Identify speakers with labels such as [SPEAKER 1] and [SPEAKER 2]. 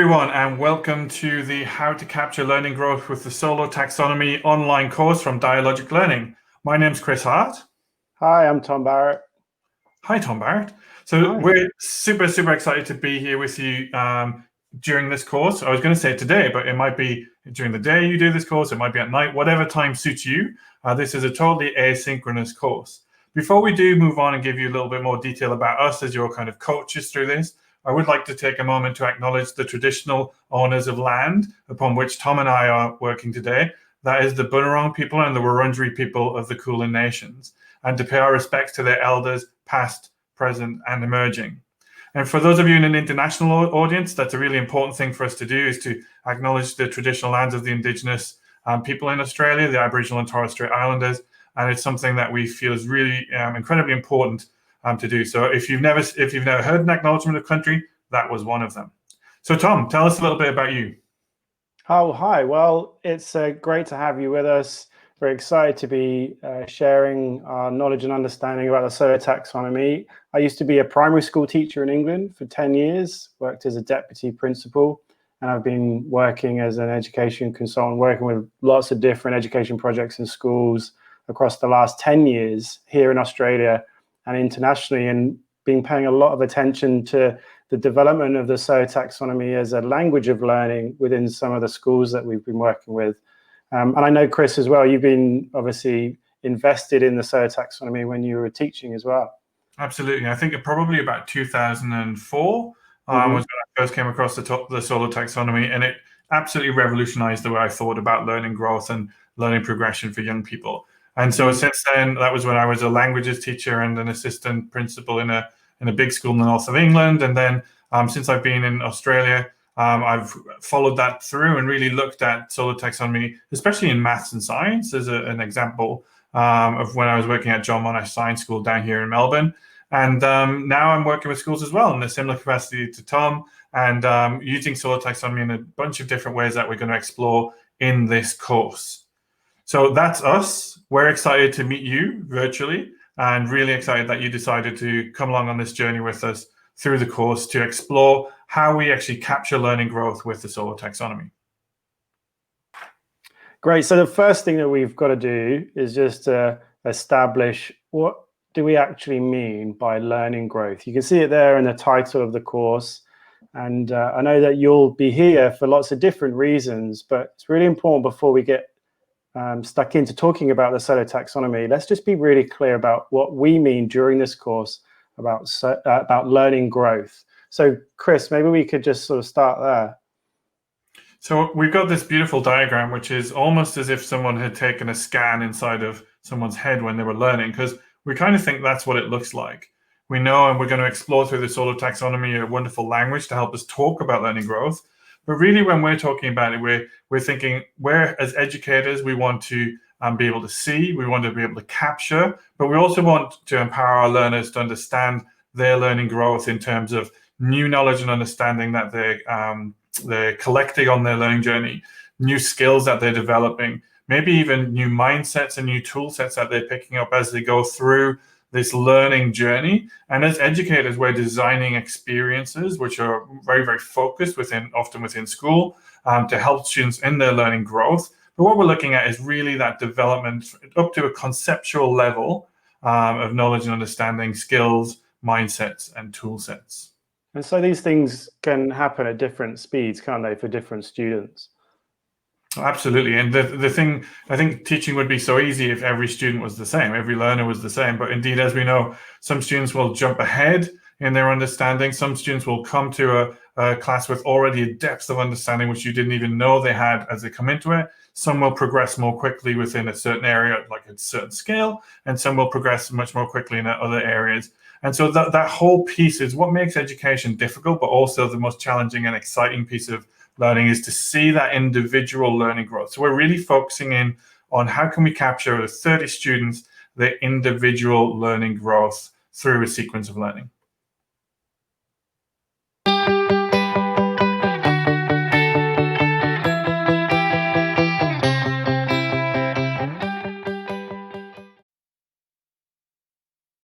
[SPEAKER 1] everyone, and welcome to the How to Capture Learning Growth with the Solo Taxonomy online course from Dialogic Learning. My name's Chris Hart.
[SPEAKER 2] Hi, I'm Tom Barrett.
[SPEAKER 1] Hi, Tom Barrett. So
[SPEAKER 2] Hi.
[SPEAKER 1] we're super excited to be here with you during this course. I was going to say today, but it might be during the day you do this course, it might be at night, whatever time suits you. This is a totally asynchronous course. Before we do move on and give you a little bit more detail about us as your kind of coaches through this, I would like to take a moment to acknowledge the traditional owners of land upon which Tom and I are working today. That is the Bunurong people and the Wurundjeri people of the Kulin Nations, and to pay our respects to their elders, past, present, and emerging. And for those of you in an international audience, that's a really important thing for us to do, is to acknowledge the traditional lands of the Indigenous people in Australia, the Aboriginal and Torres Strait Islanders, and it's something that we feel is really incredibly important to do. So if you've never heard an acknowledgement of country, that was one of them. So Tom, tell us a little bit about you.
[SPEAKER 2] Oh, hi. Well, it's great to have you with us. Very excited to be sharing our knowledge and understanding about the Solo Taxonomy. I used to be a primary school teacher in England for 10 years, worked as a deputy principal, and I've been working as an education consultant, working with lots of different education projects in schools across the last 10 years here in Australia and internationally, and been paying a lot of attention to the development of the Solo Taxonomy as a language of learning within some of the schools that we've been working with. And I know, Chris, as well, you've been obviously invested in the Solo Taxonomy when you were teaching as well.
[SPEAKER 1] Absolutely. I think probably about 2004 was when I first came across the Solo Taxonomy, and it absolutely revolutionized the way I thought about learning growth and learning progression for young people. And so since then, that was when I was a languages teacher and an assistant principal in a big school in the north of England. And then since I've been in Australia, I've followed that through and really looked at Solo Taxonomy, especially in maths and science, as an example of when I was working at John Monash Science School down here in Melbourne. And now I'm working with schools as well in a similar capacity to Tom, and using Solo Taxonomy in a bunch of different ways that we're going to explore in this course. So that's us. We're excited to meet you virtually, and really excited that you decided to come along on this journey with us through the course to explore how we actually capture learning growth with the Solo Taxonomy.
[SPEAKER 2] Great. So the first thing that we've got to do is just establish what do we actually mean by learning growth. You can see it there in the title of the course. And I know that you'll be here for lots of different reasons, but it's really important before we get stuck into talking about the Solo Taxonomy, let's just be really clear about what we mean during this course about learning growth. So Chris, maybe we could just sort of start there.
[SPEAKER 1] So we've got this beautiful diagram, which is almost as if someone had taken a scan inside of someone's head when they were learning, because we kind of think that's what it looks like. We know, and we're going to explore through the Solo Taxonomy, a wonderful language to help us talk about learning growth. But really, when we're talking about it, we're thinking, where as educators, we want to be able to see, we want to be able to capture, but we also want to empower our learners to understand their learning growth in terms of new knowledge and understanding that they're collecting on their learning journey, new skills that they're developing, maybe even new mindsets and new tool sets that they're picking up as they go through this learning journey. And as educators, we're designing experiences which are very focused often within school to help students in their learning growth. But what we're looking at is really that development up to a conceptual level of knowledge and understanding, skills, mindsets, and tool sets.
[SPEAKER 2] And so these things can happen at different speeds, can't they, for different students?
[SPEAKER 1] Absolutely. And the thing, I think teaching would be so easy if every student was the same, every learner was the same. But indeed, as we know, some students will jump ahead in their understanding. Some students will come to a class with already a depth of understanding which you didn't even know they had as they come into it. Some will progress more quickly within a certain area, like a certain scale, and some will progress much more quickly in other areas. And so that whole piece is what makes education difficult, but also the most challenging and exciting piece of learning is to see that individual learning growth. So we're really focusing in on how can we capture with 30 students their individual learning growth through a sequence of learning.